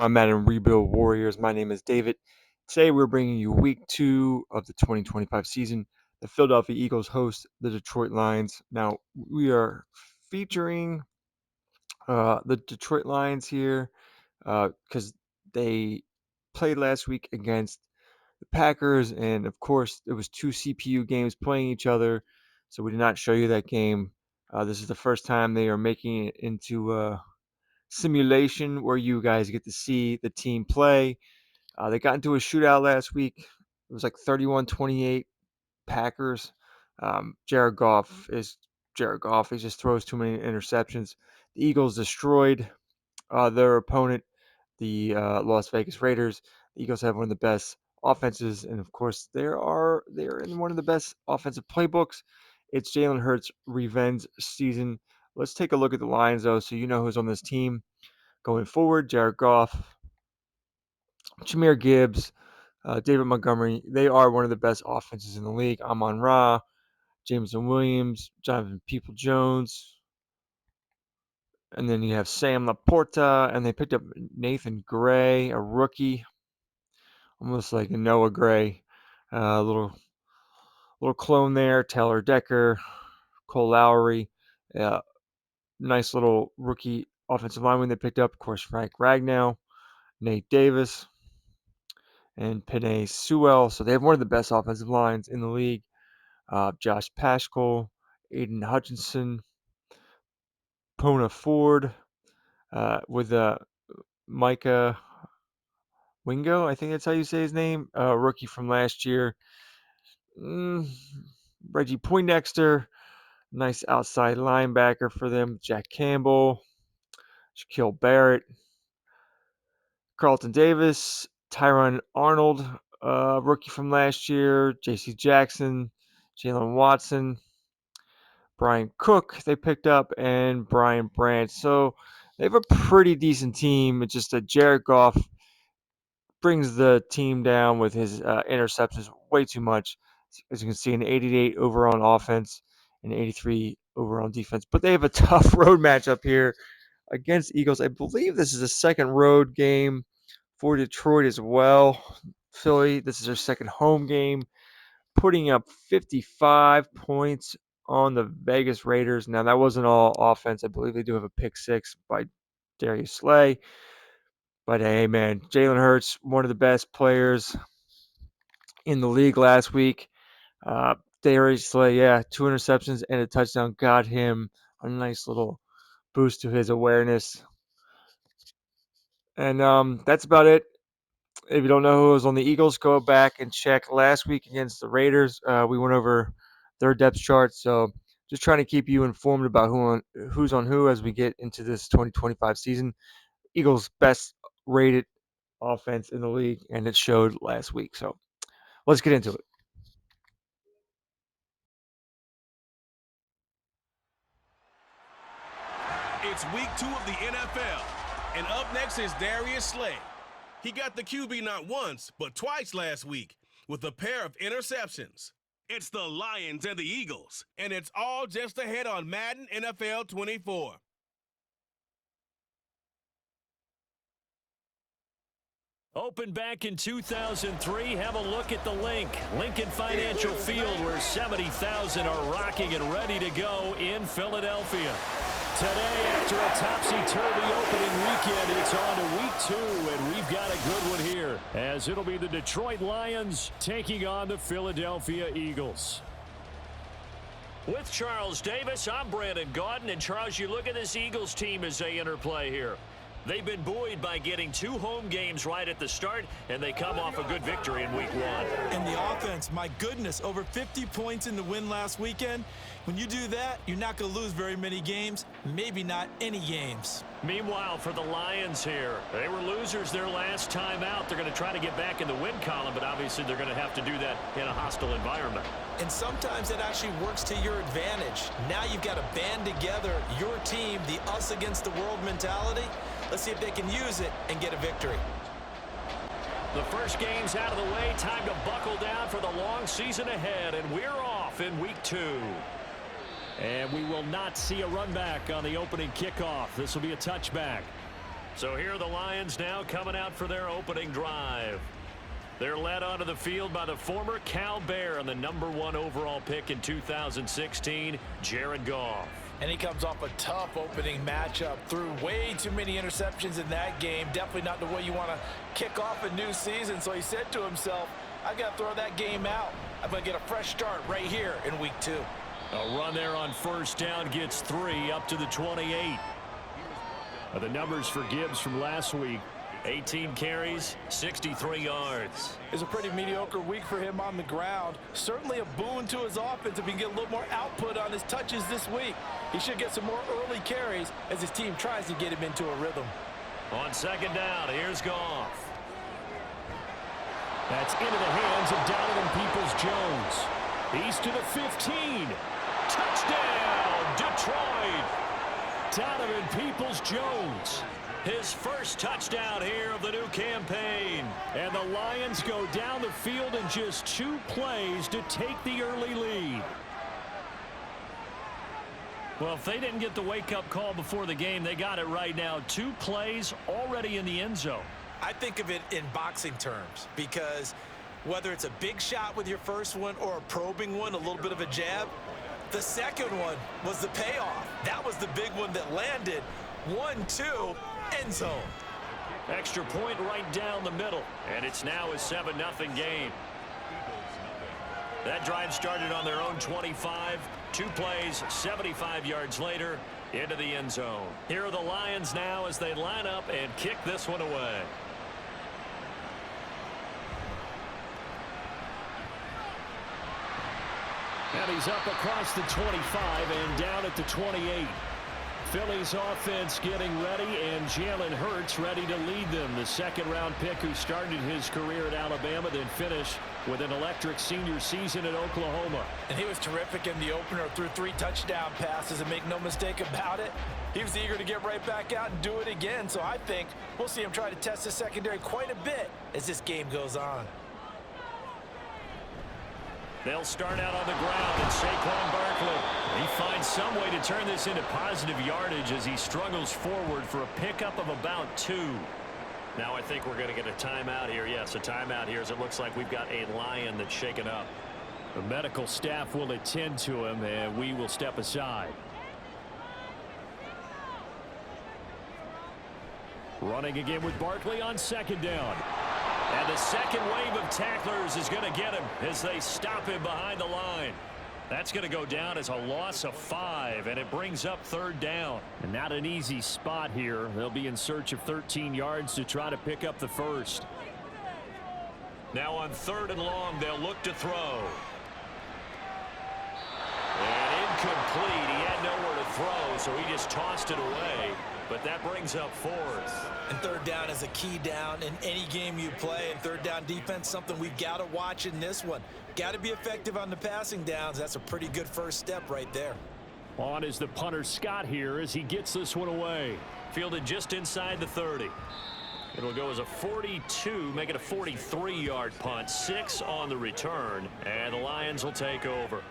I'm Madden Rebuild Warriors. My name is David. Today we're bringing you week 2 of the 2025 season. The Philadelphia Eagles host the Detroit Lions. Now we are featuring the Detroit Lions here because they played last week against the Packers, and of course it was two CPU games playing each other, so we did not show you that game. This is the first time they are making it into simulation where you guys get to see the team play. They got into a shootout last week. It was like 31-28 Packers. Jared Goff is Jared Goff. He just throws too many interceptions. The Eagles destroyed their opponent, the Las Vegas Raiders. The Eagles have one of the best offenses, and of course, they're in one of the best offensive playbooks. It's Jalen Hurts' revenge season. Let's take a look at the Lions, though, so you know who's on this team going forward. Jared Goff, Jahmyr Gibbs, David Montgomery. They are one of the best offenses in the league. Amon-Ra, Jameson Williams, Jonathan People-Jones. And then you have Sam Laporta, and they picked up Nathan Gray, a rookie, almost like a Noah Gray. Little clone there. Taylor Decker, Cole Lowry. Nice little rookie offensive lineman they picked up. Of course, Frank Ragnow, Nate Davis, and Penei Sewell. So they have one of the best offensive lines in the league. Josh Paschal, Aiden Hutchinson, Pona Ford, with Micah Wingo, I think that's how you say his name, rookie from last year. Reggie Poindexter, nice outside linebacker for them. Jack Campbell, Shaquille Barrett, Carlton Davis, Tyron Arnold, rookie from last year. J.C. Jackson, Jalen Watson, Brian Cook they picked up, and Brian Branch. So they have a pretty decent team. It's just that Jared Goff brings the team down with his interceptions way too much. As you can see, an 88 overall on offense and 83 overall on defense. But they have a tough road matchup here against Eagles. I believe this is a second road game for Detroit as well. Philly, this is their second home game, putting up 55 points on the Vegas Raiders. Now, that wasn't all offense. I believe they do have a pick six by Darius Slay. But hey, man, Jalen Hurts, one of the best players in the league last week. Darius Slay, yeah, 2 interceptions and a touchdown got him a nice little boost to his awareness. And that's about it. If you don't know who was on the Eagles, go back and check last week against the Raiders. We went over their depth chart, so just trying to keep you informed about who's on who as we get into this 2025 season. Eagles' best rated offense in the league, and it showed last week. So let's get into it. It's week 2 of the NFL, and up next is Darius Slay. He got the QB not once, but twice last week with a pair of interceptions. It's the Lions and the Eagles, and it's all just ahead on Madden NFL 24. Opened back in 2003, have a look at the Lincoln Financial Field, where 70,000 are rocking and ready to go in Philadelphia. Today, after a topsy-turvy opening weekend, it's on to week 2, and we've got a good one here, as it'll be the Detroit Lions taking on the Philadelphia Eagles. With Charles Davis, I'm Brandon Gaudin, and Charles, you look at this Eagles team as they interplay here. They've been buoyed by getting 2 home games right at the start, and they come off a good victory in week 1. And the offense, my goodness, over 50 points in the win last weekend. When you do that, you're not going to lose very many games, maybe not any games. Meanwhile, for the Lions here, they were losers their last time out. They're going to try to get back in the win column, but obviously they're going to have to do that in a hostile environment. And sometimes it actually works to your advantage. Now you've got to band together your team, the us against the world mentality. Let's see if they can use it and get a victory. The first game's out of the way. Time to buckle down for the long season ahead, and we're off in week 2. And we will not see a run back on the opening kickoff. This will be a touchback. So here are the Lions now coming out for their opening drive. They're led onto the field by the former Cal Bear and the #1 overall pick in 2016, Jared Goff. And he comes off a tough opening matchup. Threw way too many interceptions in that game. Definitely not the way you want to kick off a new season. So he said to himself, I got to throw that game out. I'm going to get a fresh start right here in week 2. A run there on first down gets 3 up to the 28. The numbers for Gibbs from last week. 18 carries, 63 yards. It's a pretty mediocre week for him on the ground. Certainly a boon to his offense if he can get a little more output on his touches this week. He should get some more early carries as his team tries to get him into a rhythm. On second down, here's Goff. That's into the hands of Donovan Peoples-Jones. He's to the 15. Touchdown, Detroit. Donovan Peoples-Jones. His first touchdown here of the new campaign. And the Lions go down the field in just 2 plays to take the early lead. Well, if they didn't get the wake-up call before the game, they got it right now. 2 plays already in the end zone. I think of it in boxing terms because whether it's a big shot with your first one or a probing one, a little bit of a jab, the second one was the payoff. That was the big one that landed. 1-2. End zone. Extra point right down the middle, and it's now a 7-0 game. That drive started on their own 25. 2 plays, 75 yards later, into the end zone. Here are the Lions now as they line up and kick this one away. And he's up across the 25 and down at the 28. Philly's offense getting ready, and Jalen Hurts ready to lead them. The second-round pick who started his career at Alabama, then finished with an electric senior season at Oklahoma. And he was terrific in the opener, threw 3 touchdown passes, and make no mistake about it, he was eager to get right back out and do it again. So I think we'll see him try to test the secondary quite a bit as this game goes on. They'll start out on the ground, and Saquon Barkley, he finds some way to turn this into positive yardage as he struggles forward for a pickup of about 2. Now I think we're going to get a timeout here. Yes, a timeout here as it looks like we've got a Lion that's shaken up. The medical staff will attend to him, and we will step aside. Running again with Barkley on second down. And the second wave of tacklers is going to get him as they stop him behind the line. That's going to go down as a loss of 5, and it brings up third down. And not an easy spot here. They'll be in search of 13 yards to try to pick up the first. Now on 3rd and long, they'll look to throw. And incomplete. He had nowhere to throw, so he just tossed it away. But that brings up 4th. And 3rd down is a key down in any game you play. And 3rd down defense, something we've got to watch in this one. Got to be effective on the passing downs. That's a pretty good first step right there. On is the punter Scott here as he gets this one away. Fielded just inside the 30. It'll go as a 42, make it a 43-yard punt. 6 on the return, and the Lions will take over.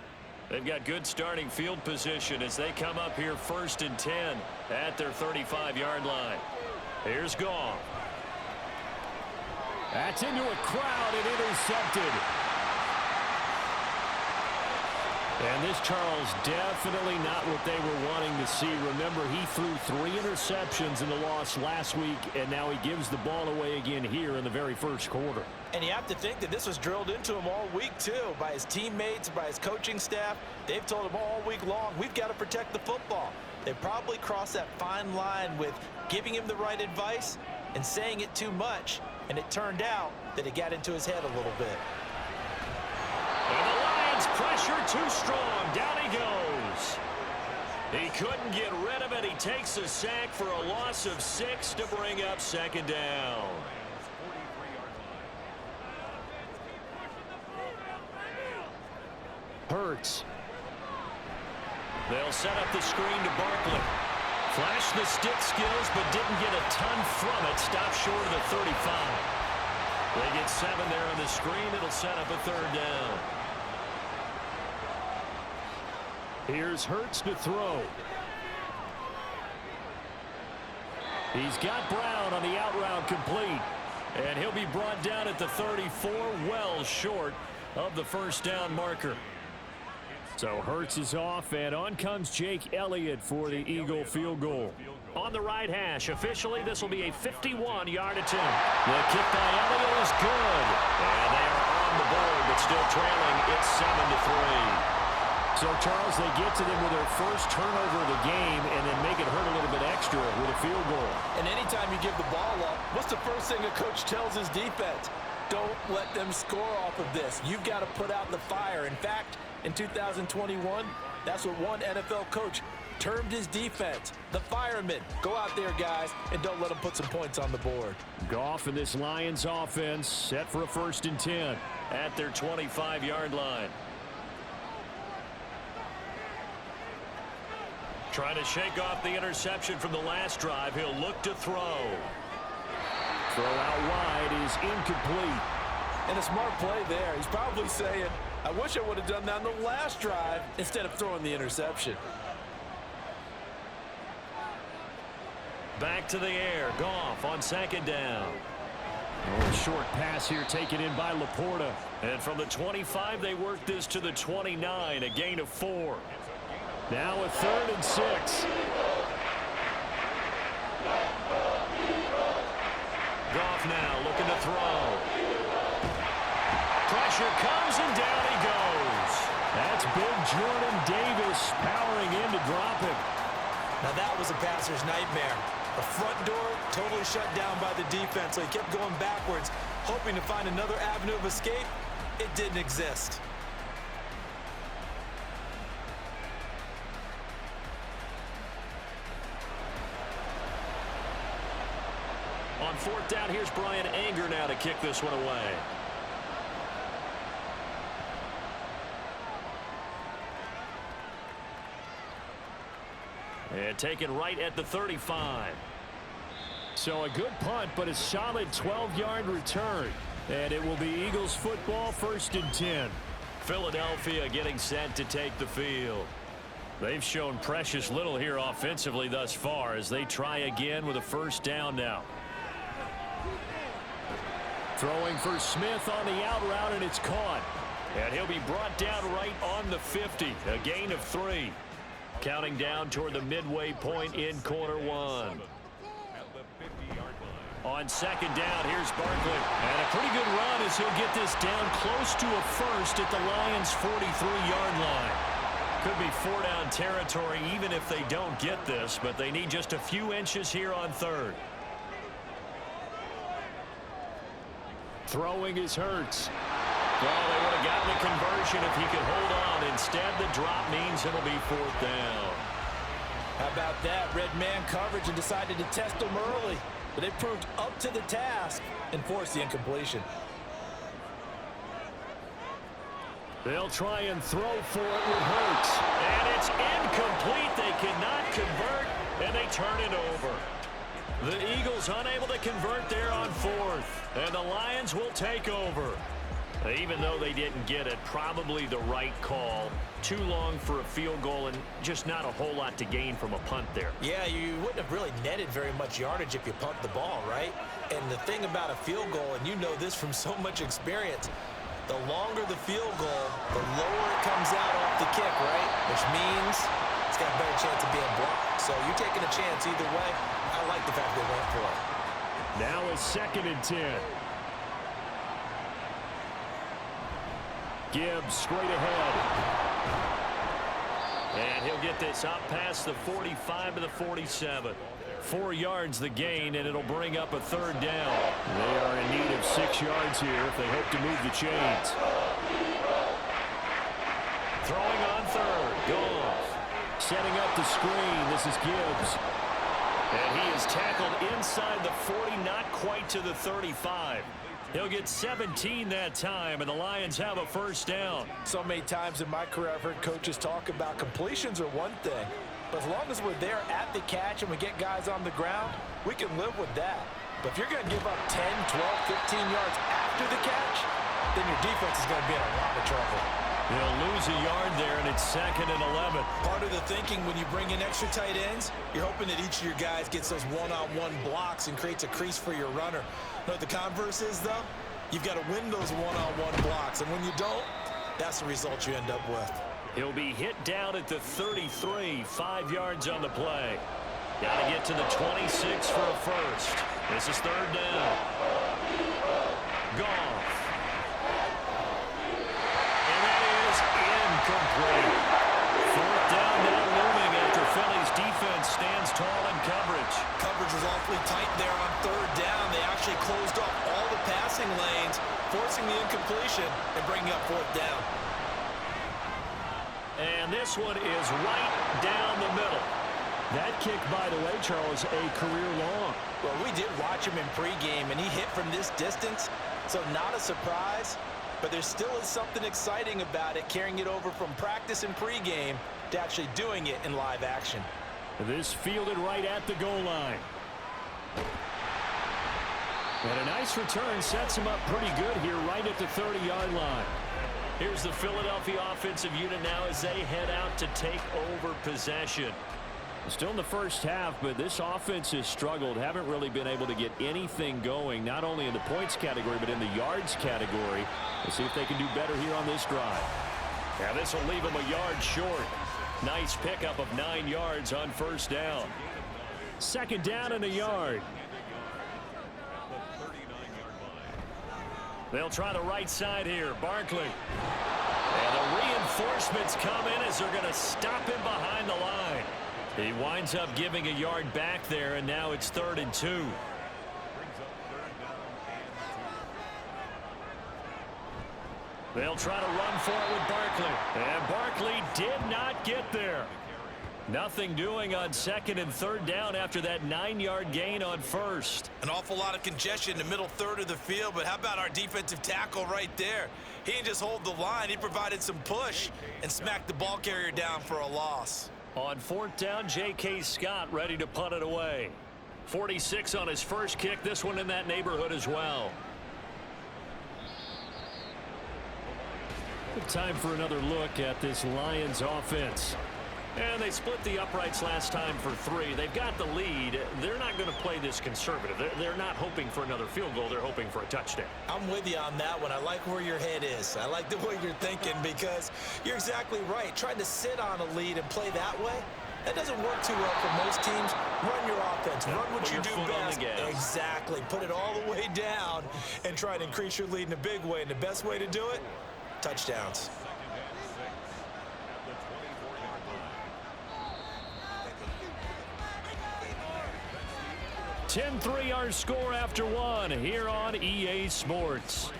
They've got good starting field position as they come up here 1st and 10 at their 35-yard line. Here's Goff. That's into a crowd and intercepted. And this, Charles, definitely not what they were wanting to see. Remember, he threw 3 interceptions in the loss last week, and now he gives the ball away again here in the very first quarter. And you have to think that this was drilled into him all week, too, by his teammates, by his coaching staff. They've told him all week long, we've got to protect the football. They probably crossed that fine line with giving him the right advice and saying it too much. And it turned out that it got into his head a little bit. And the Lions pressure too strong. Down he goes. He couldn't get rid of it. He takes a sack for a loss of 6 to bring up 2nd down. Hurts. They'll set up the screen to Barkley. Flashed the stick skills, but didn't get a ton from it. Stopped short of the 35. They get 7 there on the screen. It'll set up a 3rd down. Here's Hurts to throw. He's got Brown on the out route complete. And he'll be brought down at the 34, well short of the first down marker. So Hurts is off, and on comes Jake Elliott for the Eagle field goal. On the right hash, officially this will be a 51-yard attempt. The kick by Elliott is good. And they are on the board, but still trailing. It's 7-3. So, Charles, they get to them with their first turnover of the game and then make it hurt a little bit extra with a field goal. And anytime you give the ball up, what's the first thing a coach tells his defense? Don't let them score off of this. You've got to put out the fire. In fact, in 2021, that's what one NFL coach termed his defense, the firemen. Go out there, guys, and don't let them put some points on the board. Goff and this Lions offense set for a 1st and 10 at their 25-yard line. Trying to shake off the interception from the last drive. He'll look to throw. Throw out wide is incomplete. And a smart play there. He's probably saying, I wish I would have done that on the last drive instead of throwing the interception. Back to the air. Goff on 2nd down. A short pass here taken in by Laporta. And from the 25, they work this to the 29, a gain of 4. Now a 3rd and 6. Goff now looking to throw. Pressure comes and down he goes. That's big Jordan Davis powering in to drop him. Now that was a passer's nightmare. The front door totally shut down by the defense, so he kept going backwards, hoping to find another avenue of escape. It didn't exist. On 4th down, here's Brian Anger now to kick this one away. And taken right at the 35. So a good punt, but a solid 12-yard return. And it will be Eagles football, 1st and 10. Philadelphia getting set to take the field. They've shown precious little here offensively thus far as they try again with a 1st down now. Throwing for Smith on the out route, and it's caught. And he'll be brought down right on the 50, a gain of 3. Counting down toward the midway point in quarter 1. On 2nd down, here's Barkley. And a pretty good run as he'll get this down close to a 1st at the Lions' 43-yard line. Could be 4-down territory even if they don't get this, but they need just a few inches here on 3rd. Throwing is Hurts. Well, they would have gotten the conversion if he could hold on. Instead, the drop means it'll be 4th down. How about that? Red man coverage and decided to test him early. But they proved up to the task and forced the incompletion. They'll try and throw for it with Hurts. And it's incomplete. They cannot convert, and they turn it over. The Eagles unable to convert there on 4th. And the Lions will take over. Even though they didn't get it, probably the right call. Too long for a field goal and just not a whole lot to gain from a punt there. Yeah, you wouldn't have really netted very much yardage if you punt the ball, right? And the thing about a field goal, and you know this from so much experience, the longer the field goal, the lower it comes out off the kick, right? Which means it's got a better chance of being blocked. So you're taking a chance either way. I like the fact they went for it. Now a 2nd and 10. Gibbs straight ahead. And he'll get this up past the 45 to the 47. 4 yards the gain, and it'll bring up a 3rd down. They are in need of 6 yards here if they hope to move the chains. Throwing on 3rd. Goff. Setting up the screen. This is Gibbs. And he is tackled inside the 40, not quite to the 35. He'll get 17 that time, and the Lions have a 1st down. So many times in my career I've heard coaches talk about completions are one thing, but as long as we're there at the catch and we get guys on the ground, we can live with that. But if you're going to give up 10, 12, 15 yards after the catch, then your defense is going to be in a lot of trouble. They'll lose a yard there, and it's 2nd and 11. Part of the thinking when you bring in extra tight ends, you're hoping that each of your guys gets those one-on-one blocks and creates a crease for your runner. You know what the converse is, though? You've got to win those one-on-one blocks, and when you don't, that's the result you end up with. He'll be hit down at the 33, 5 yards on the play. Got to get to the 26 for a first. This is 3rd down. Goff. And that is incomplete. 4th down now looming after Philly's defense stands tall in coverage. Coverage was awfully tight there on 3rd down. They actually closed off all the passing lanes, forcing the incompletion and bringing up 4th down. And this one is right down the middle. That kick, by the way, Charles, a career long. Well, we did watch him in pregame, and he hit from this distance, so not a surprise. But there still is something exciting about it, carrying it over from practice and pregame to actually doing it in live action. This fielded right at the goal line. And a nice return sets him up pretty good here right at the 30-yard line. Here's the Philadelphia offensive unit now as they head out to take over possession. Still in the first half, but this offense has struggled. Haven't really been able to get anything going, not only in the points category, but in the yards category. We'll see if they can do better here on this drive. Now this will leave them a yard short. Nice pickup of 9 yards on 1st down. 2nd down and a yard. They'll try the right side here. Barkley. And the reinforcements come in as they're going to stop him behind the line. He winds up giving a yard back there, and now it's 3rd and 2. They'll try to run for it with Barkley. And Barkley did not get there. Nothing doing on 2nd and 3rd down after that 9-yard gain on 1st. An awful lot of congestion in the middle third of the field, but how about our defensive tackle right there? He didn't just hold the line. He provided some push and smacked the ball carrier down for a loss. On 4th down, J.K. Scott ready to punt it away. 46 on his first kick. This one in that neighborhood as well. Time for another look at this Lions offense. And they split the uprights last time for 3. They've got the lead. They're not going to play this conservative. They're not hoping for another field goal. They're hoping for a touchdown. I'm with you on that one. I like where your head is. I like the way you're thinking because you're exactly right. Trying to sit on a lead and play that way, that doesn't work too well for most teams. Run your offense. Run what you do best. Exactly. Put it all the way down and try to increase your lead in a big way. And the best way to do it, touchdowns. 10-3 our score after 1 here on EA Sports.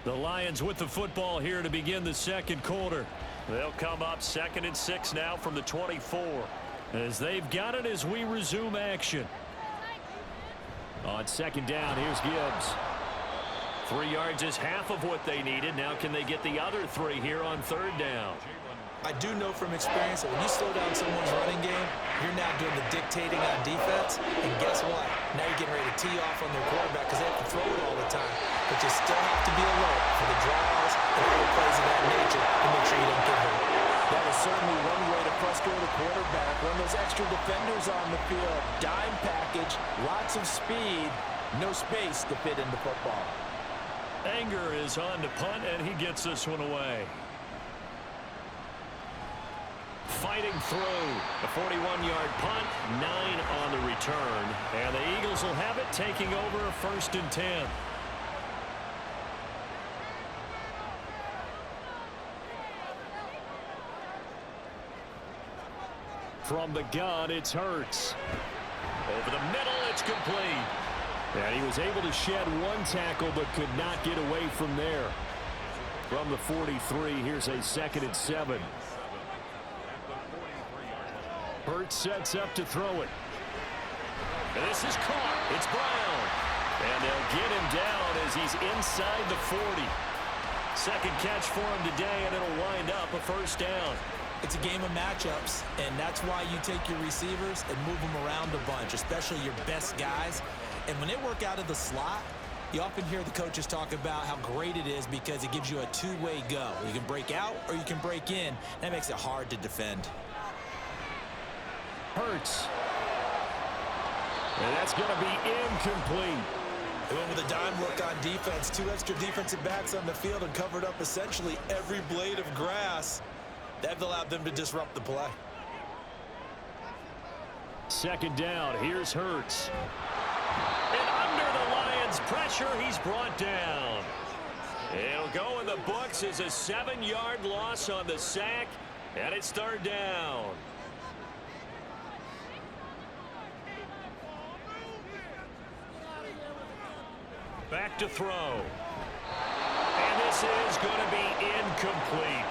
The Lions with the football here to begin the 2nd quarter. They'll come up 2nd and 6 now from the 24 as they've got it as we resume action. On 2nd down, here's Gibbs. 3 yards is half of what they needed. Now can they get the other 3 here on 3rd down? I do know from experience that when you slow down someone's running game, you're now doing the dictating on defense. And guess what? Now you're getting ready to tee off on their quarterback because they have to throw it all the time. But you still have to be alert for the draws and other plays of that nature to make sure you don't get hurt. That is certainly one way to frustrate a quarterback. Run those extra defenders on the field. Dime package, lots of speed, no space to fit into football. Anger is on to punt, and he gets this one away. Fighting through the 41-yard punt, 9 on the return, and the Eagles will have it, taking over a 1st and 10. From the gun, it's Hurts. Over the middle, it's complete. And he was able to shed 1 tackle, but could not get away from there. From the 43, here's a 2nd and 7. Hurts sets up to throw it. And this is caught. It's Brown. And they'll get him down as he's inside the 40. 2nd catch for him today, and it'll wind up a 1st down. It's a game of matchups, and that's why you take your receivers and move them around a bunch, especially your best guys. And when they work out of the slot, You often hear the coaches talk about how great it is because it gives you a two-way go. You can break out or you can break in. That makes it hard to defend. Hurts. And that's going to be incomplete. They went with a dime look on defense. 2 extra defensive backs on the field and covered up essentially every blade of grass. That allowed them to disrupt the play. Second down. Here's Hurts. And under the Lions' pressure, he's brought down. It'll go in the books as a 7-yard loss on the sack, and it's third down. Back to throw. And this is going to be incomplete.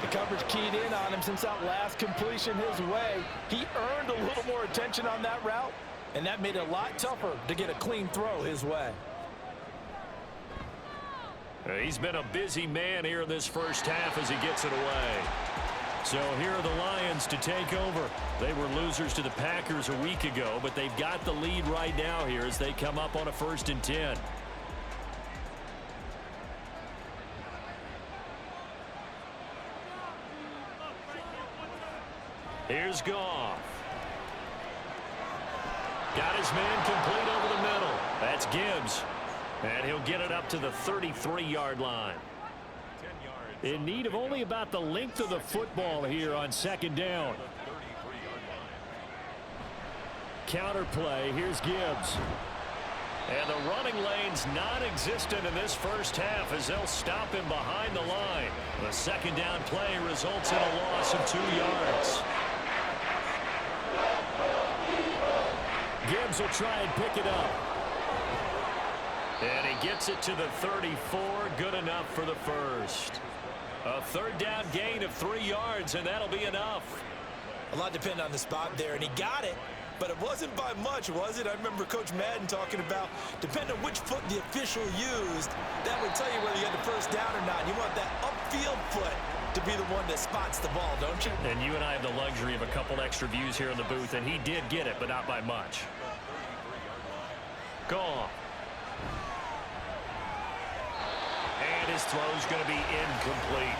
The coverage keyed in on him since that last completion his way. He earned a little more attention on that route, and that made it a lot tougher to get a clean throw his way. He's been a busy man here in this first half as he gets it away. So here are the Lions to take over. They were losers to the Packers a week ago, but they've got the lead right now here as they come up on a 1st and 10. Here's Goff. Got his man complete over the middle. That's Gibbs. And he'll get it up to the 33-yard line. In need of only about the length of the football here on 2nd down. Counter play. Here's Gibbs. And the running lane's non-existent in this first half as they'll stop him behind the line. The 2nd down play results in a loss of 2 yards. Gibbs will try and pick it up. And he gets it to the 34. Good enough for the first. A 3rd down gain of 3 yards, and that'll be enough. A lot depended on the spot there, and he got it, but it wasn't by much, was it? I remember Coach Madden talking about, depending on which foot the official used, that would tell you whether you had the first down or not. You want that upfield foot to be the one that spots the ball, don't you? And you and I have the luxury of a couple extra views here in the booth, and he did get it, but not by much. Goff. And his throw's going to be incomplete.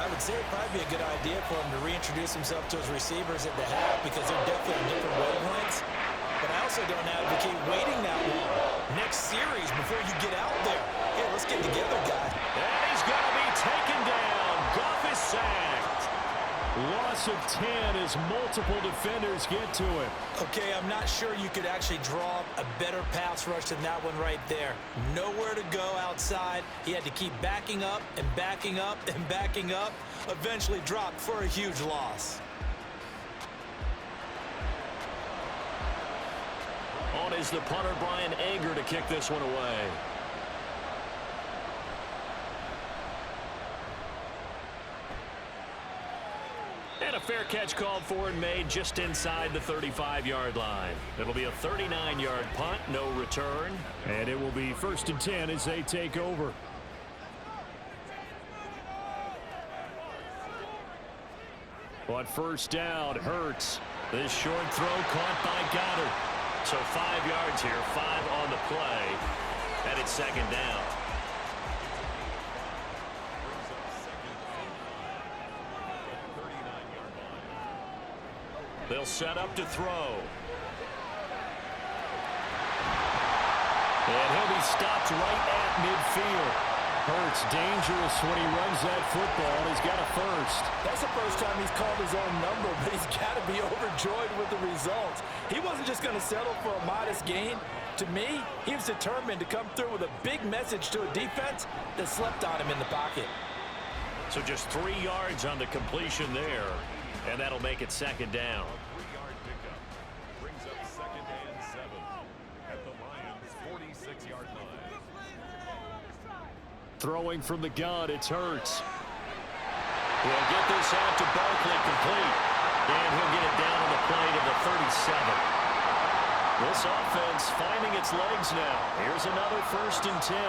I would say it'd probably be a good idea for him to reintroduce himself to his receivers at the half because they're definitely on different wavelengths. But I also don't advocate waiting that long. Next series before you get out there. Hey, let's get together, guys. And he's going to be taken down. Goff is sacked. Loss of 10 as multiple defenders get to him. Okay, I'm not sure you could actually draw a better pass rush than that one right there. Nowhere to go outside. He had to keep backing up and backing up and backing up. Eventually dropped for a huge loss. On is the punter, Brian Anger, to kick this one away. And a fair catch called for and made just inside the 35-yard line. It'll be a 39-yard punt, no return. And it will be 1st and 10 as they take over. On 1st down, Hurts. This short throw caught by Goddard. So 5 yards here, 5 on the play. And it's 2nd down. They'll set up to throw. And he'll be stopped right at midfield. Hurts dangerous when he runs that football. He's got a first. That's the first time he's called his own number, but he's got to be overjoyed with the results. He wasn't just going to settle for a modest gain. To me, he was determined to come through with a big message to a defense that slept on him in the pocket. So just 3 yards on the completion there, and that'll make it 2nd down. 3-yard pickup brings up 2nd and 7 at the Lions' 46-yard line. Throwing from the gun, it's Hurts. He'll get this out to Barkley complete. And he'll get it down on the play to the 37. This offense finding its legs now. Here's another 1st and 10.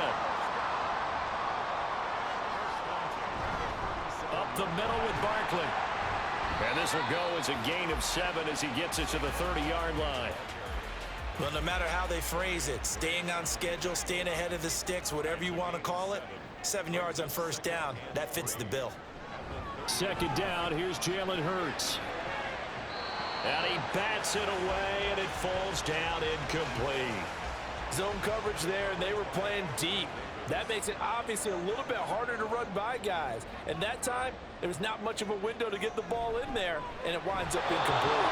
Up the middle with Barkley. And this will go as a gain of 7 as he gets it to the 30-yard line. Well, no matter how they phrase it, staying on schedule, staying ahead of the sticks, whatever you want to call it, 7 yards on first down, that fits the bill. Second down, here's Jalen Hurts. And he bats it away, and it falls down incomplete. Zone coverage there, and they were playing deep. That makes it obviously a little bit harder to run by guys. And that time, there was not much of a window to get the ball in there, and it winds up incomplete.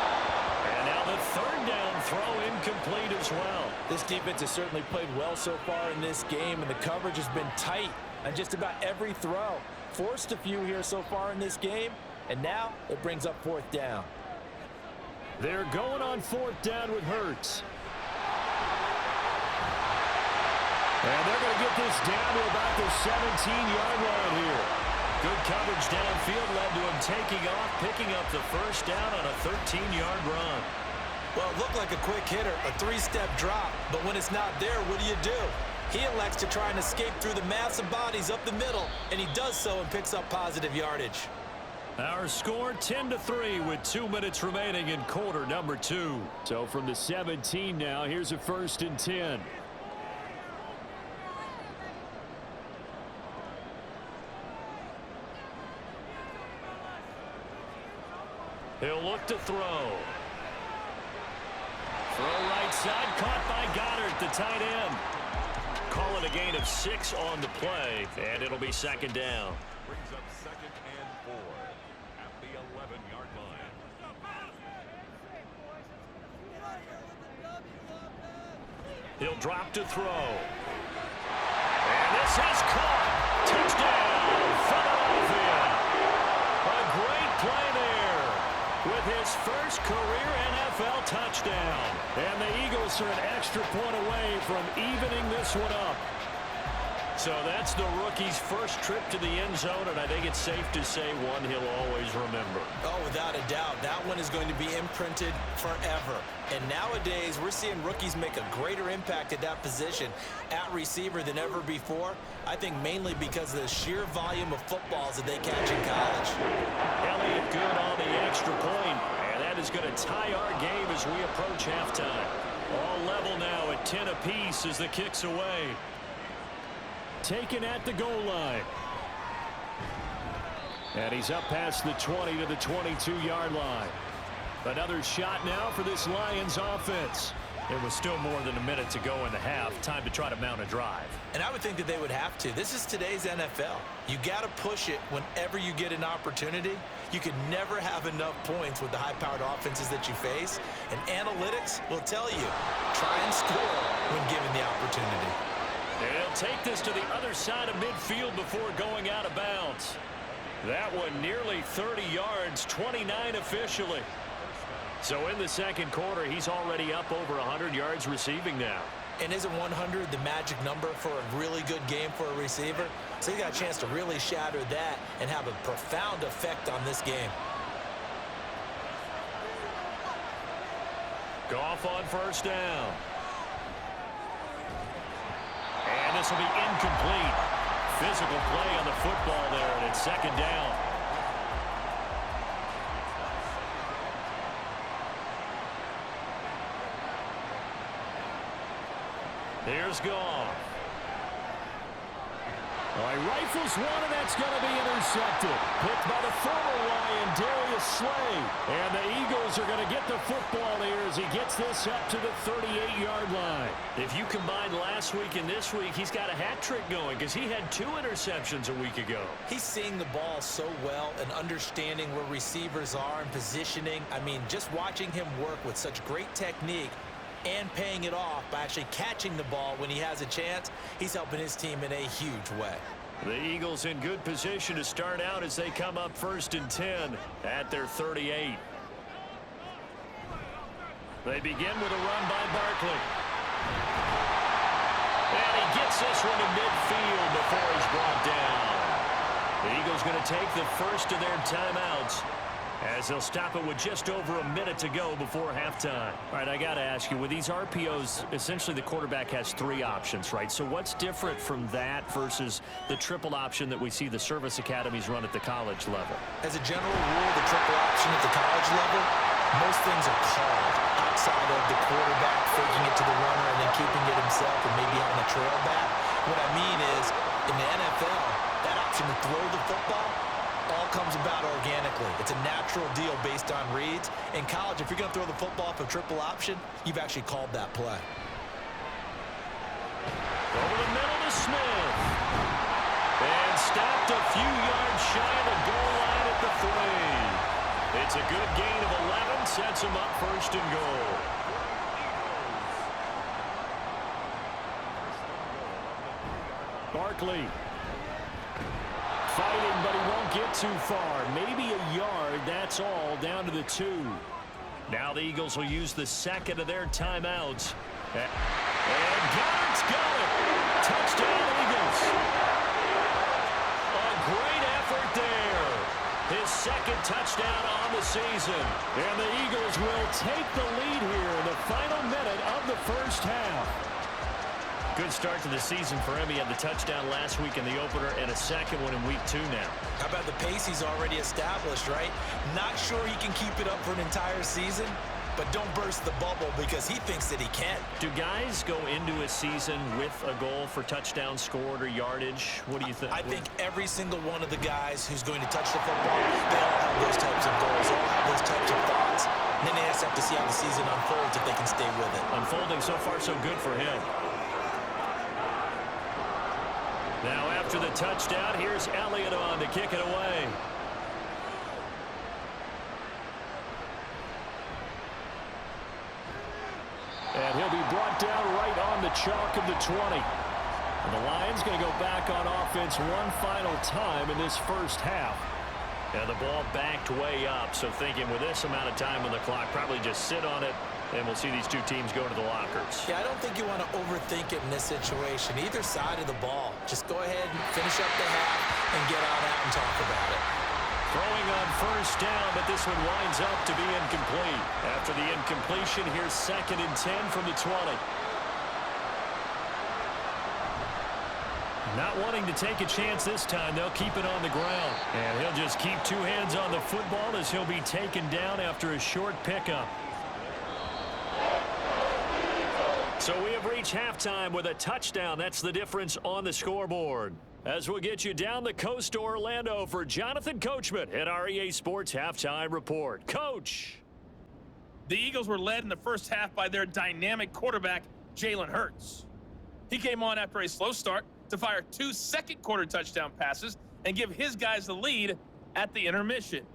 And now the third down throw incomplete as well. This defense has certainly played well so far in this game, and the coverage has been tight on just about every throw. Forced a few here so far in this game, and now it brings up fourth down. They're going on fourth down with Hurts. And they're going to get this down to about the 17-yard line here. Good coverage downfield led to him taking off, picking up the first down on a 13-yard run. Well, it looked like a quick hitter, a three-step drop, but when it's not there, what do? He elects to try and escape through the massive bodies up the middle, and he does so and picks up positive yardage. Our score 10-3 with 2 minutes remaining in quarter number 2. So from the 17 now, here's a 1st and 10. He'll look to throw. Throw right side, caught by Goddard, the tight end. Call it a gain of 6 on the play, and it'll be second down. Brings up 2nd and 4 at the 11-yard line. He'll drop to throw. And this is caught. Touchdown, Philadelphia. A great play there with his first career NFL touchdown. And the Eagles are an extra point away from evening this one up. So that's the rookie's first trip to the end zone, and I think it's safe to say one he'll always remember. Oh, without a doubt. That one is going to be imprinted forever. And nowadays, we're seeing rookies make a greater impact at that position at receiver than ever before. I think mainly because of the sheer volume of footballs that they catch in college. Elliott good on the extra point, and that is going to tie our game as we approach halftime. All level now at 10 apiece as the kick's away. Taken at the goal line. And he's up past the 20 to the 22-yard line. Another shot now for this Lions offense. It was still more than a minute to go in the half. Time to try to mount a drive. And I would think that they would have to. This is today's NFL. You got to push it whenever you get an opportunity. You can never have enough points with the high-powered offenses that you face. And analytics will tell you, try and score when given the opportunity. And he'll take this to the other side of midfield before going out of bounds. That one nearly 30 yards, 29 officially. So in the second quarter, he's already up over 100 yards receiving now. And isn't 100 the magic number for a really good game for a receiver? So he got a chance to really shatter that and have a profound effect on this game. Goff on first down. And this will be incomplete. Physical play on the football there, and it's second down. Here's Goff. He rifles one, and that's going to be intercepted. Picked by the former Lion, Darius Slay. And the Eagles are going to get the football here as he gets this up to the 38-yard line. If you combine last week and this week, he's got a hat trick going because he had 2 interceptions a week ago. He's seeing the ball so well and understanding where receivers are and positioning. I mean, just watching him work with such great technique and paying it off by actually catching the ball when he has a chance, he's helping his team in a huge way. The Eagles in good position to start out as they come up 1st and 10 at their 38. They begin with a run by Barkley. And he gets this one to midfield before he's brought down. The Eagles going to take the first of their timeouts as they'll stop it with just over a minute to go before halftime. All right, I got to ask you, with these RPOs, essentially the quarterback has 3 options, right? So what's different from that versus the triple option that we see the service academies run at the college level? As a general rule, the triple option at the college level, most things are called. outside of the quarterback, faking it to the runner and then keeping it himself and maybe having a trail back. What I mean is, in the NFL, that option to throw the football all comes about organically. It's a natural deal based on reads. In college, if you're going to throw the football off a triple option, you've actually called that play. Over the middle to Smith. And stopped a few yards shy of the goal line at the 3. It's a good gain of 11, sets him up first and goal. Barkley. Fighting, but he won't get too far. Maybe a yard, that's all, down to the 2. Now the Eagles will use the second of their timeouts. And Goddard's got it. Touchdown, Eagles. A great effort there. His second touchdown on the season. And the Eagles will take the lead here in the final minute of the first half. Good start to the season for him. He had the touchdown last week in the opener and a second one in week 2 now. How about the pace he's already established, right? Not sure he can keep it up for an entire season, but don't burst the bubble because he thinks that he can. Do guys go into a season with a goal for touchdown scored or yardage? What do you think? I think every single one of the guys who's going to touch the football, they all have those types of goals. They all have those types of thoughts. And then they just have to see how the season unfolds if they can stay with it. Unfolding so far so good for him. Now after the touchdown, here's Elliott on to kick it away. And he'll be brought down right on the chalk of the 20. And the Lions going to go back on offense one final time in this first half. And the ball backed way up, so thinking with this amount of time on the clock, probably just sit on it, and we'll see these two teams go to the lockers. Yeah, I don't think you want to overthink it in this situation. Either side of the ball. Just go ahead and finish up the half and get on out and talk about it. Throwing on first down, but this one winds up to be incomplete. After the incompletion, here's 2nd and 10 from the 20. Not wanting to take a chance this time, they'll keep it on the ground. And he'll just keep 2 hands on the football as he'll be taken down after a short pickup. So we have reached halftime with a touchdown. That's the difference on the scoreboard. As we'll get you down the coast to Orlando for Jonathan Coachman at our EA Sports Halftime Report. Coach. The Eagles were led in the first half by their dynamic quarterback, Jalen Hurts. He came on after a slow start to fire 2 second-quarter touchdown passes and give his guys the lead at the intermission.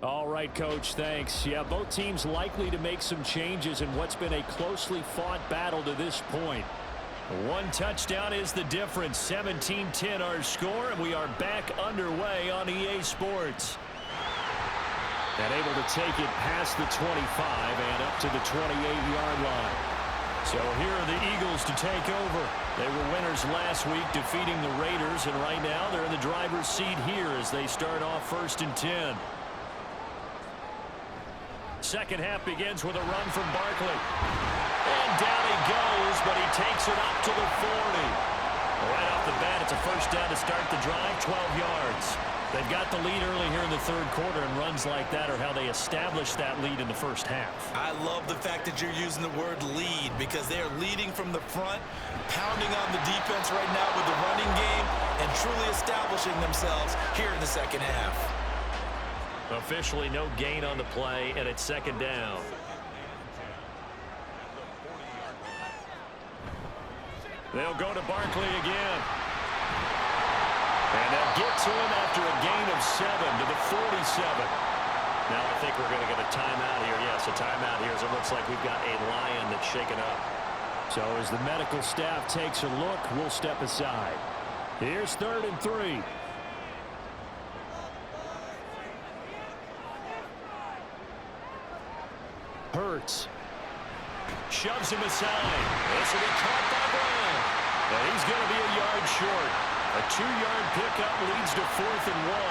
All right, Coach, thanks. Yeah, both teams likely to make some changes in what's been a closely fought battle to this point. 1 touchdown is the difference. 17-10 our score, and we are back underway on EA Sports. And able to take it past the 25 and up to the 28-yard line. So here are the Eagles to take over. They were winners last week, defeating the Raiders, and right now they're in the driver's seat here as they start off 1st and 10. Second half begins with a run from Barkley. And down he goes, but he takes it up to the 40. Right off the bat, it's a first down to start the drive, 12 yards. They've got the lead early here in the 3rd quarter, and runs like that are how they establish that lead in the first half. I love the fact that you're using the word lead because they are leading from the front, pounding on the defense right now with the running game, and truly establishing themselves here in the second half. Officially no gain on the play, and it's 2nd down. They'll go to Barkley again. And they'll get to him after a gain of 7 to the 47. Now I think we're going to get a timeout here. Yes, a timeout here as it looks like we've got a Lion that's shaken up. So as the medical staff takes a look, we'll step aside. Here's 3rd and 3. Hurts. Shoves him aside. This will be caught by Brown. And he's going to be a yard short. A 2-yard pickup leads to 4th and 1.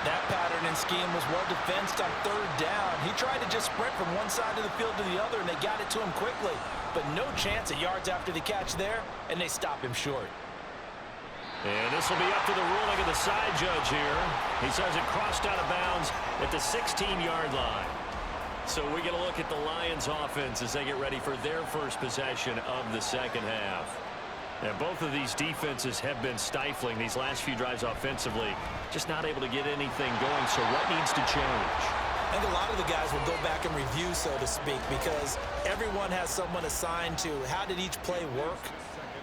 That pattern and scheme was well defensed on 3rd down. He tried to just sprint from one side of the field to the other, and they got it to him quickly. But no chance of yards after the catch there, and they stop him short. And this will be up to the ruling of the side judge here. He says it crossed out of bounds at the 16-yard line. So we get a look at the Lions offense as they get ready for their first possession of the second half. And both of these defenses have been stifling these last few drives offensively. Just not able to get anything going. So what needs to change? I think a lot of the guys will go back and review, so to speak, because everyone has someone assigned to how did each play work.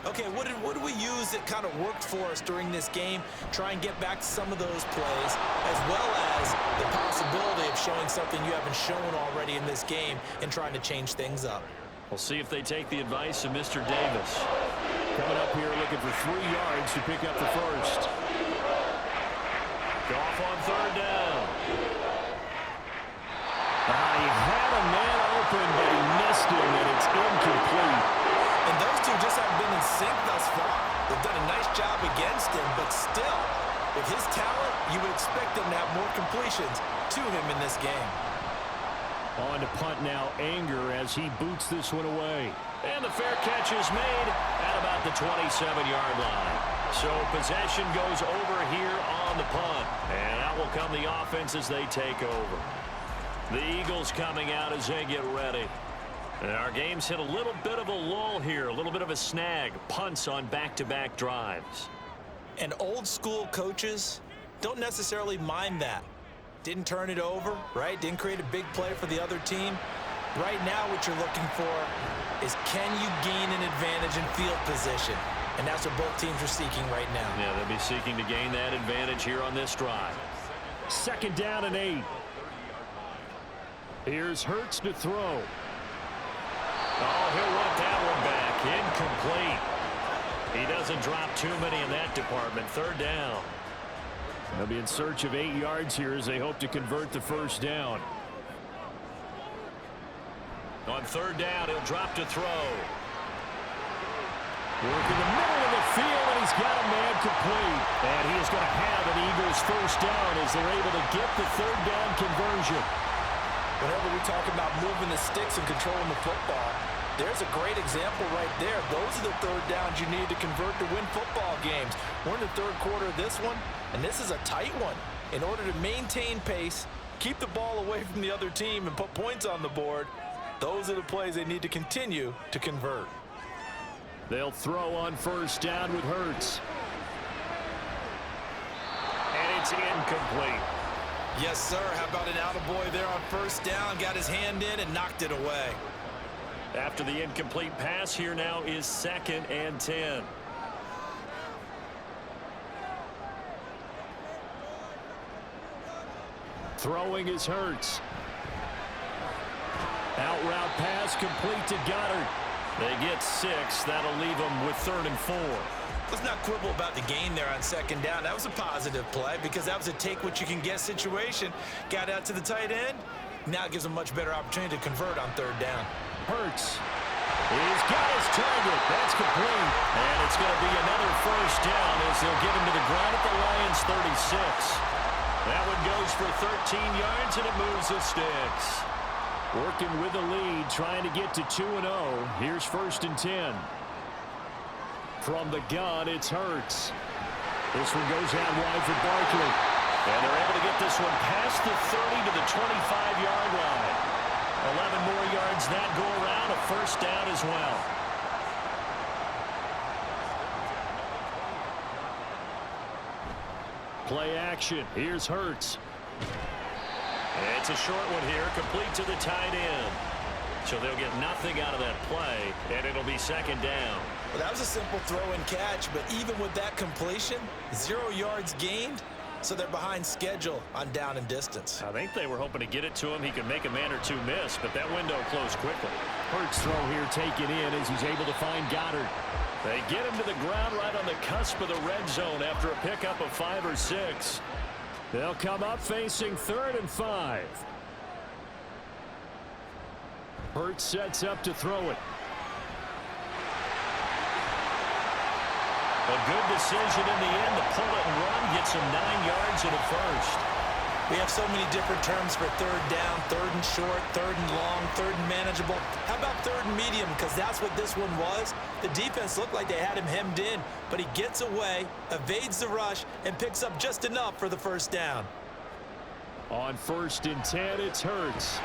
Okay, what did we use that kind of worked for us during this game? Try and get back to some of those plays, as well as the possibility of showing something you haven't shown already in this game and trying to change things up. We'll see if they take the advice of Mr. Davis. Coming up here looking for 3 yards to pick up the first. Goff on third down. He had a man open, but he missed him, and it's incomplete. And those two just haven't been in sync thus far. They've done a nice job against him, but still, with his talent, you would expect them to have more completions to him in this game. On to punt now, Anger as he boots this one away. And the fair catch is made at about the 27-yard line. So possession goes over here on the punt. And out will come the offense as they take over. The Eagles coming out as they get ready. And our game's hit a little bit of a lull here, a little bit of a snag. Punts on back-to-back drives. And old school coaches don't necessarily mind that. Didn't turn it over, right? Didn't create a big play for the other team. Right now what you're looking for is can you gain an advantage in field position? And that's what both teams are seeking right now. Yeah, they'll be seeking to gain that advantage here on this drive. 2nd down and 8. Here's Hurts to throw. Oh, he'll want that one back. Incomplete. He doesn't drop too many in that department. 3rd down. They'll be in search of 8 yards here as they hope to convert the first down. On 3rd down, he'll drop to throw. Work in the middle of the field, and he's got a man complete. And he is going to have an Eagles first down as they're able to get the 3rd down conversion. Whenever we talk about moving the sticks and controlling the football, there's a great example right there. Those are the 3rd downs you need to convert to win football games. We're in the 3rd quarter of this one, and this is a tight one. In order to maintain pace, keep the ball away from the other team, and put points on the board, those are the plays they need to continue to convert. They'll throw on 1st down with Hurts. And it's incomplete. Yes, sir. How about an attaboy there on 1st down? Got his hand in and knocked it away. After the incomplete pass, here now is 2nd and 10. Throwing is Hurts. Out route pass complete to Goddard. They get 6. That'll leave them with 3rd and 4. Let's not quibble about the gain there on 2nd down. That was a positive play because that was a take-what-you-can-get situation. Got out to the tight end. Now it gives them a much better opportunity to convert on 3rd down. Hurts. He's got his target. That's complete. And it's going to be another first down as they'll get him to the ground at the Lions 36. That one goes for 13 yards, and it moves the sticks. Working with the lead, trying to get to 2-0. Here's 1st and 10. From the gun, it's Hurts. This one goes out wide for Barkley. And they're able to get this one past the 30 to the 25-yard line. 11 more yards that go around, a first down as well. Play action. Here's Hurts. It's a short one here, complete to the tight end. So they'll get nothing out of that play, and it'll be 2nd down. Well, that was a simple throw and catch, but even with that completion, 0 yards gained, so they're behind schedule on down and distance. I think they were hoping to get it to him. He could make a man or two miss, but that window closed quickly. Hurts throw here taken in as he's able to find Goddard. They get him to the ground right on the cusp of the red zone after a pickup of 5 or 6. They'll come up facing 3rd and 5. Hurts sets up to throw it. A good decision in the end to pull it and run, gets him 9 yards and a first. We have so many different terms for 3rd down, 3rd and short, 3rd and long, 3rd and manageable. How about 3rd and medium? Because that's what this one was. The defense looked like they had him hemmed in, but he gets away, evades the rush, and picks up just enough for the first down. On 1st and 10, it's Hurts.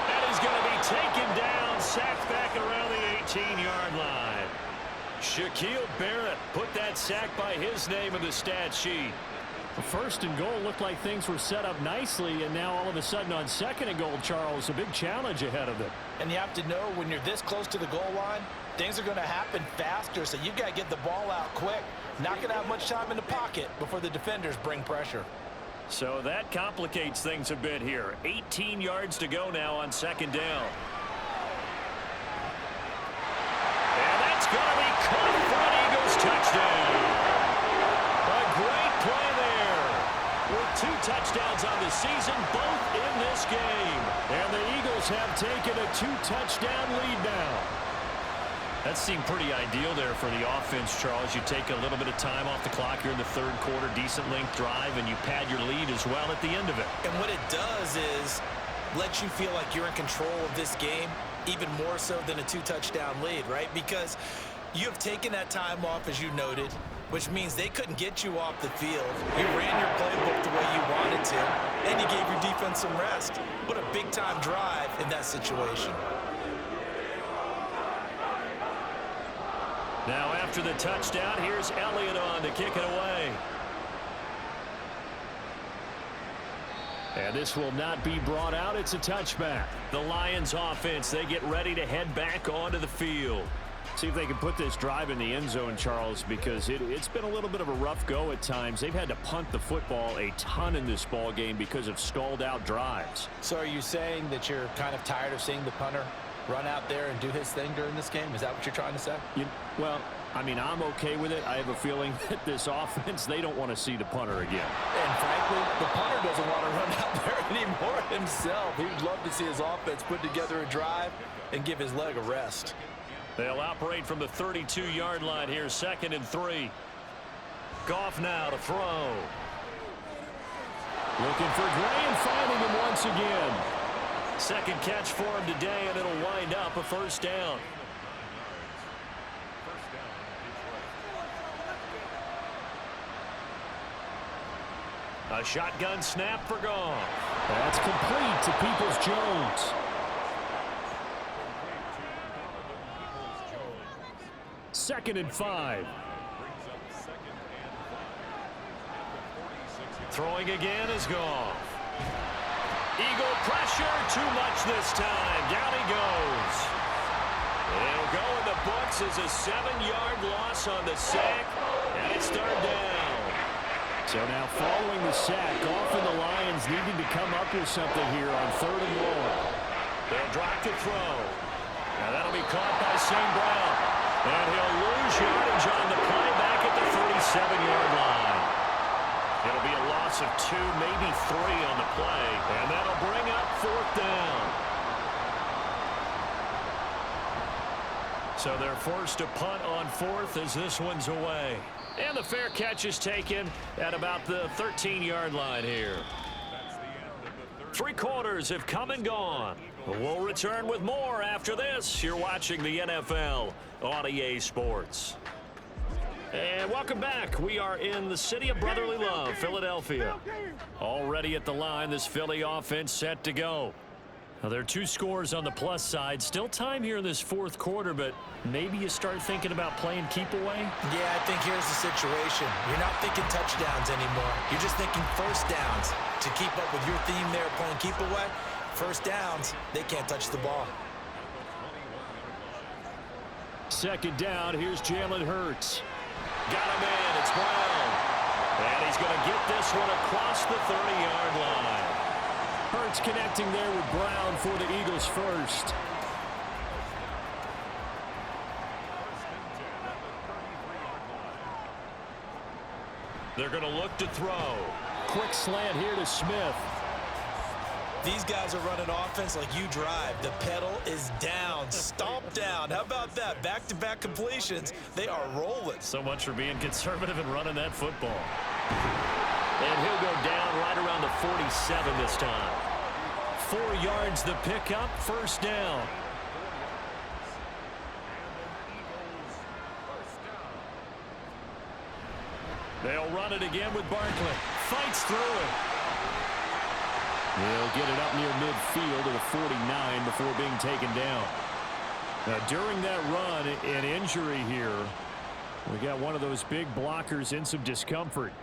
And is going to be taken down, sacked back around the 18-yard line. Shaquille Barrett put that sack by his name in the stat sheet. First and goal looked like things were set up nicely, and now all of a sudden on second and goal, Charles, a big challenge ahead of them. And you have to know when you're this close to the goal line, things are going to happen faster, so you've got to get the ball out quick. Not going to have much time in the pocket before the defenders bring pressure. So that complicates things a bit here. 18 yards to go now on second down. And that's going to be caught for an Eagles touchdown. A great play there. With 2 touchdowns on the season, both in this game. And the Eagles have taken a 2-touchdown lead now. That seemed pretty ideal there for the offense, Charles. You take a little bit of time off the clock here in the third quarter, decent length drive, and you pad your lead as well at the end of it. And what it does is let you feel like you're in control of this game, even more so than a 2-touchdown lead, right? Because you have taken that time off, as you noted, which means they couldn't get you off the field. You ran your playbook the way you wanted to, and you gave your defense some rest. What a big-time drive in that situation. Now after the touchdown, here's Elliott on to kick it away. And this will not be brought out. It's a touchback. The Lions offense, they get ready to head back onto the field. See if they can put this drive in the end zone, Charles, because it's been a little bit of a rough go at times. They've had to punt the football a ton in this ball game because of stalled out drives. So are you saying that you're kind of tired of seeing the punter run out there and do his thing during this game? Is that what you're trying to say? Well, I mean, I'm okay with it. I have a feeling that this offense, they don't want to see the punter again. And frankly, the punter doesn't want to run out there anymore himself. He would love to see his offense put together a drive and give his leg a rest. They'll operate from the 32-yard line here, 2nd and 3. Goff now to throw. Looking for Gray and finding him once again. Second catch for him today, and it'll wind up a first down. A shotgun snap for Goff. That's complete to Peoples-Jones. Second and 5. Throwing again is Goff. Eagle pressure, too much this time. Down he goes. It'll go in the books as a 7-yard loss on the sack, and it's third down. So now following the sack, Goff and the Lions needing to come up with something here on 3rd and long. They'll drop the throw. Now that'll be caught by St. Brown. And he'll lose yardage on the play back at the 37-yard line. It'll be a loss of 2, maybe 3 on the play. And that'll bring up 4th down. So they're forced to punt on 4th as this one's away. And the fair catch is taken at about the 13-yard line here. 3 quarters have come and gone. We'll return with more after this. You're watching the NFL on EA Sports. And welcome back. We are in the city of brotherly love, Philadelphia. Already at the line, this Philly offense set to go. Now, there are 2 scores on the plus side. Still time here in this 4th quarter, but maybe you start thinking about playing keep away? Yeah, I think here's the situation. You're not thinking touchdowns anymore. You're just thinking first downs. To keep up with your theme there, playing keep away, first downs, they can't touch the ball. Second down, here's Jalen Hurts. Got him in, it's Brown. And he's going to get this one across the 30-yard line. Hurts connecting there with Brown for the Eagles first. They're going to look to throw. Quick slant here to Smith. These guys are running offense like you drive. The pedal is down, stomp down. How about that? Back-to-back completions. They are rolling. So much for being conservative and running that football. And he'll go down right around the 47 this time. 4 yards the pickup, first down. They'll run it again with Barkley. Fights through it. He'll get it up near midfield to the 49 before being taken down. Now, during that run, an injury here. We got one of those big blockers in some discomfort.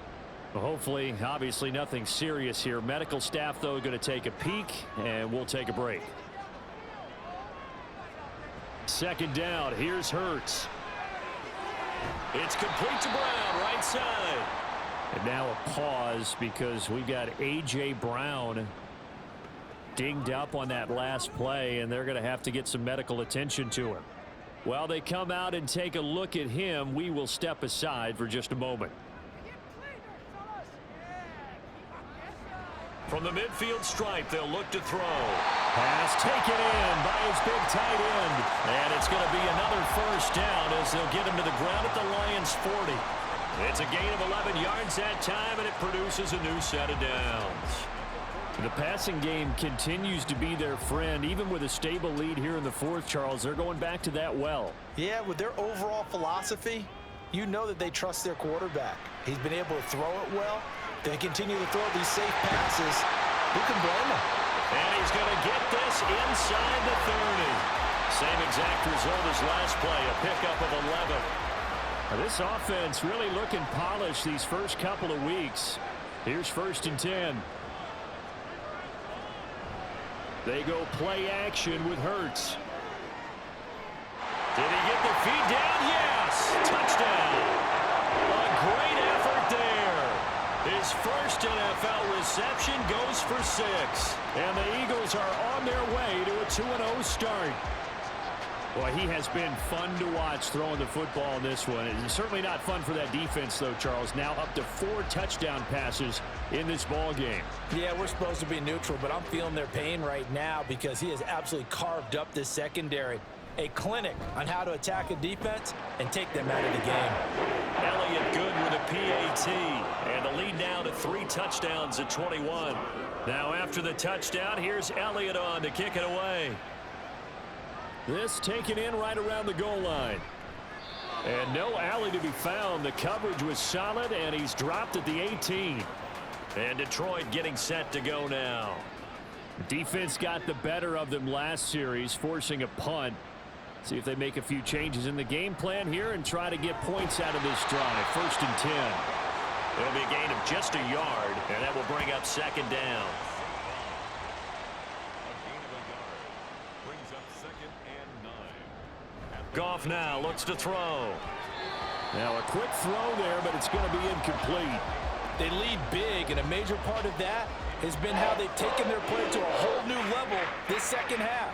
Well, hopefully, obviously nothing serious here. Medical staff, though, going to take a peek, and we'll take a break. Second down. Here's Hurts. It's complete to Brown, right side. And now a pause because we got A.J. Brown dinged up on that last play, and they're going to have to get some medical attention to him. While they come out and take a look at him, we will step aside for just a moment. From the midfield stripe, they'll look to throw. Pass taken in by his big tight end. And it's going to be another first down as they'll get him to the ground at the Lions' 40. It's a gain of 11 yards that time, and it produces a new set of downs. The passing game continues to be their friend. Even with a stable lead here in the fourth, Charles, they're going back to that well. Yeah, with their overall philosophy, you know that they trust their quarterback. He's been able to throw it well. They continue to throw these safe passes. Who can blame him? And he's going to get this inside the 30. Same exact result as last play, a pickup of 11. Now, this offense really looking polished these first couple of weeks. Here's 1st and 10. They go play action with Hurts. Did he get the feed down? Yes! Touchdown! A great effort there. His first NFL reception goes for 6. And the Eagles are on their way to a 2-0 start. Well, he has been fun to watch throwing the football in this one. It's certainly not fun for that defense, though, Charles. Now up to 4 touchdown passes in this ball game. Yeah, we're supposed to be neutral, but I'm feeling their pain right now because he has absolutely carved up this secondary. A clinic on how to attack a defense and take them out of the game. Elliott good with a PAT. And the lead now to 3 touchdowns at 21. Now after the touchdown, here's Elliott on to kick it away. This taken in right around the goal line. And no alley to be found. The coverage was solid, and he's dropped at the 18. And Detroit getting set to go now. Defense got the better of them last series, forcing a punt. See if they make a few changes in the game plan here and try to get points out of this drive. 1st and 10. It'll be a gain of just a yard, and that will bring up 2nd down. Goff now looks to throw. Now a quick throw there, but it's going to be incomplete. They lead big, and a major part of that has been how they've taken their play to a whole new level this second half.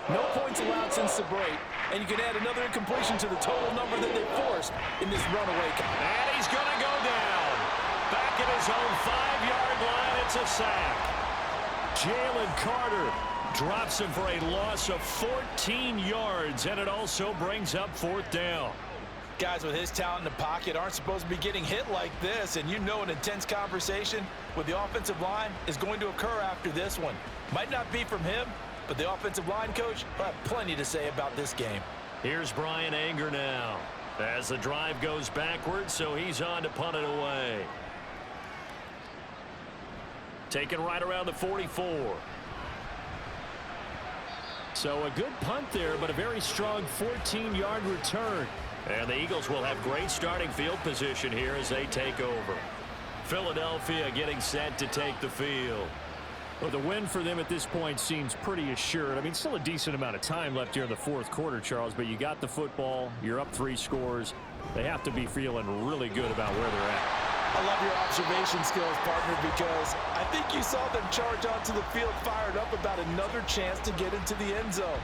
No points allowed since the break, and you can add another incompletion to the total number that they forced in this runaway. And he's going to go down. Back at his own 5-yard line, it's a sack. Jalen Carter drops him for a loss of 14 yards, and it also brings up 4th down. Guys with his talent in the pocket aren't supposed to be getting hit like this, and you know an intense conversation with the offensive line is going to occur after this one. Might not be from him, but the offensive line coach will have plenty to say about this game. Here's Brian Anger now as the drive goes backwards, so he's on to punt it away. Taken right around the 44. So a good punt there, but a very strong 14-yard return. And the Eagles will have great starting field position here as they take over. Philadelphia getting set to take the field. Well, the win for them at this point seems pretty assured. I mean, still a decent amount of time left here in the 4th quarter, Charles, but you got the football. You're up 3 scores. They have to be feeling really good about where they're at. I love your observation skills, partner, because I think you saw them charge onto the field fired up about another chance to get into the end zone.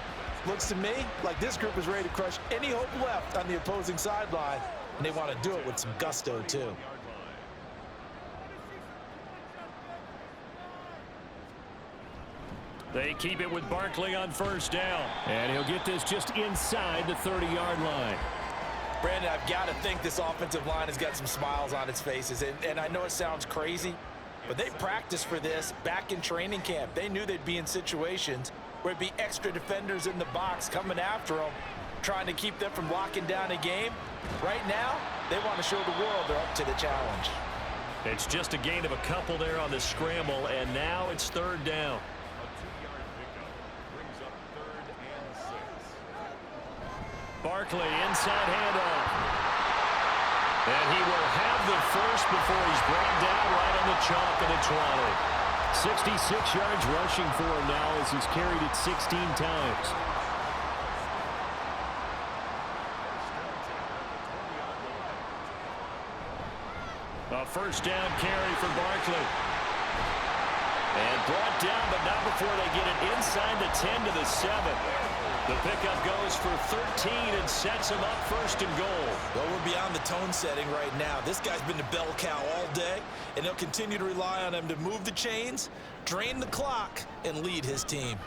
Looks to me like this group is ready to crush any hope left on the opposing sideline, and they want to do it with some gusto, too. They keep it with Barkley on 1st down. And he'll get this just inside the 30-yard line. Brandon, I've got to think this offensive line has got some smiles on its faces. And I know it sounds crazy, but they practiced for this back in training camp. They knew they'd be in situations where it'd be extra defenders in the box coming after them, trying to keep them from locking down a game. Right now, they want to show the world they're up to the challenge. It's just a gain of a couple there on the scramble, and now it's third down. A 2-yard pickup brings up 3rd and 6. Barkley, inside handoff. And he will have the first before he's brought down right on the chalk of the 20. 66 yards rushing for him now as he's carried it 16 times. A first down carry for Barkley. And brought down, but not before they get it inside the 10 to the 7. The pickup goes for 13 and sets him up 1st and goal. Well, we're beyond the tone setting right now. This guy's been the bell cow all day, and they'll continue to rely on him to move the chains, drain the clock, and lead his team.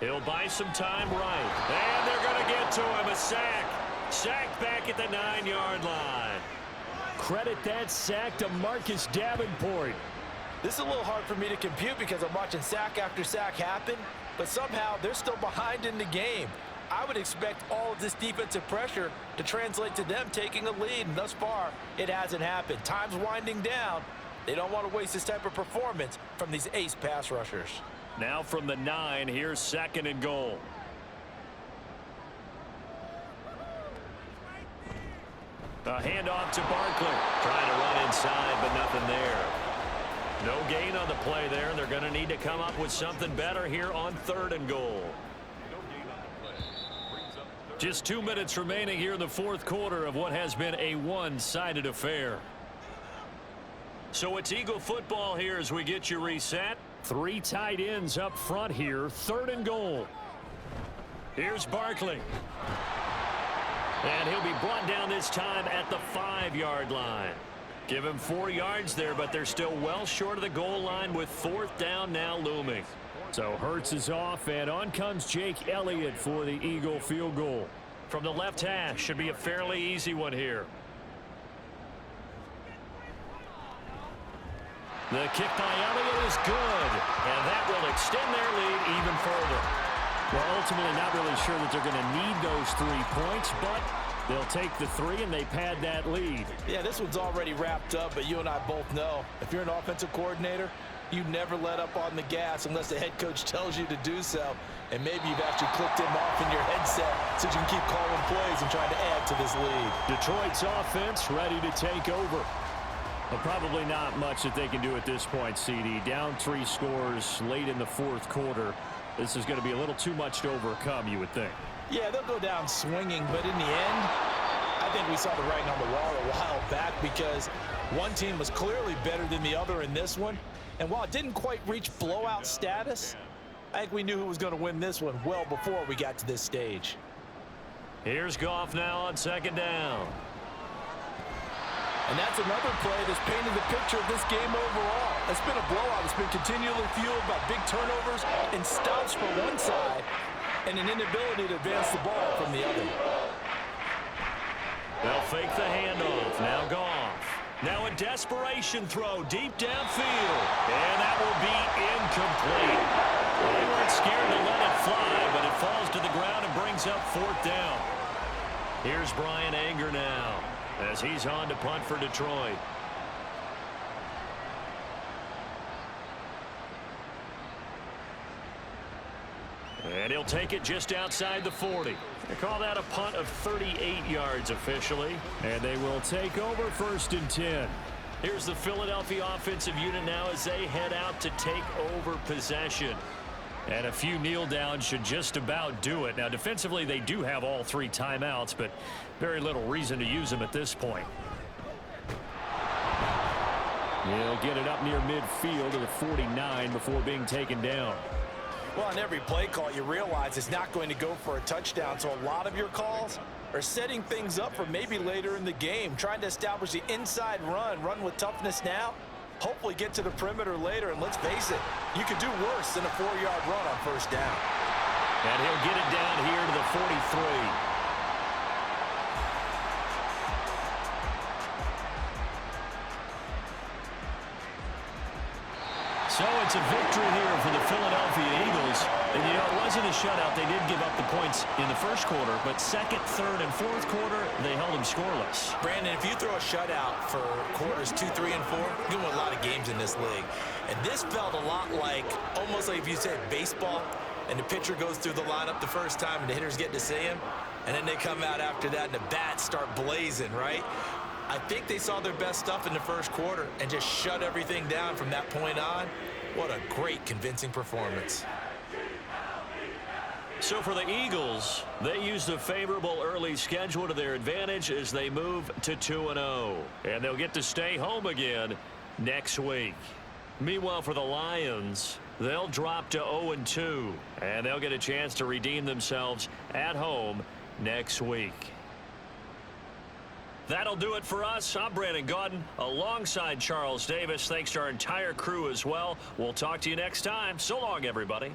He'll buy some time right. And they're going to get to him. A sack. Sack back at the 9-yard line. Credit that sack to Marcus Davenport. This is a little hard for me to compute because I'm watching sack after sack happen, but somehow they're still behind in the game. I would expect all of this defensive pressure to translate to them taking a lead, and thus far, it hasn't happened. Time's winding down. They don't want to waste this type of performance from these ace pass rushers. Now from the 9, here's 2nd and goal. A handoff to Barkley. Trying to run inside, but nothing there. No gain on the play there, and they're going to need to come up with something better here on 3rd and goal. Just 2 minutes remaining here in the 4th quarter of what has been a one-sided affair. So it's Eagle football here as we get you reset. 3 tight ends up front here, 3rd and goal. Here's Barkley. And he'll be brought down this time at the 5-yard line. Give him 4 yards there, but they're still well short of the goal line with 4th down now looming. So Hurts is off, and on comes Jake Elliott for the Eagle field goal. From the left hash, should be a fairly easy one here. The kick by Elliott is good, and that will extend their lead even further. Well, ultimately not really sure that they're going to need those 3 points, but they'll take the 3 and they pad that lead. Yeah, this one's already wrapped up, but you and I both know if you're an offensive coordinator, you never let up on the gas unless the head coach tells you to do so. And maybe you've actually clicked him off in your headset so you can keep calling plays and trying to add to this lead. Detroit's offense ready to take over. But probably not much that they can do at this point, CD. Down 3 scores late in the 4th quarter. This is going to be a little too much to overcome, you would think. Yeah, they'll go down swinging, but in the end, I think we saw the writing on the wall a while back because one team was clearly better than the other in this one. And while it didn't quite reach blowout status, I think we knew who was going to win this one well before we got to this stage. Here's Goff now on 2nd down. And that's another play that's painted the picture of this game overall. It's been a blowout. It's been continually fueled by big turnovers and stops from one side and an inability to advance the ball from the other. They'll fake the handoff. Now Goff. Now a desperation throw deep downfield. And that will be incomplete. They weren't scared to let it fly, but it falls to the ground and brings up 4th down. Here's Brian Anger now as he's on to punt for Detroit. And he'll take it just outside the 40. They call that a punt of 38 yards officially. And they will take over 1st and 10. Here's the Philadelphia offensive unit now as they head out to take over possession. And a few kneel downs should just about do it. Now, defensively, they do have all 3 timeouts, but very little reason to use them at this point. He'll get it up near midfield to the 49 before being taken down. Well, on every play call, you realize it's not going to go for a touchdown, so a lot of your calls are setting things up for maybe later in the game, trying to establish the inside run with toughness now, hopefully get to the perimeter later, and let's face it, you could do worse than a 4-yard run on 1st down. And he'll get it down here to the 43. So it's a victory here for the Philadelphia Eagles. And, you know, it wasn't a shutout. They did give up the points in the first quarter, but second, third, and fourth quarter, they held them scoreless. Brandon, if you throw a shutout for quarters 2, 3, and 4, you're going to win a lot of games in this league. And this felt a lot like, almost like if you said baseball, and the pitcher goes through the lineup the first time, and the hitters get to see him, and then they come out after that, and the bats start blazing, right? I think they saw their best stuff in the first quarter and just shut everything down from that point on. What a great, convincing performance. So for the Eagles, they used a favorable early schedule to their advantage as they move to 2-0. And they'll get to stay home again next week. Meanwhile, for the Lions, they'll drop to 0-2. And they'll get a chance to redeem themselves at home next week. That'll do it for us. I'm Brandon Gaudin alongside Charles Davis. Thanks to our entire crew as well. We'll talk to you next time. So long, everybody.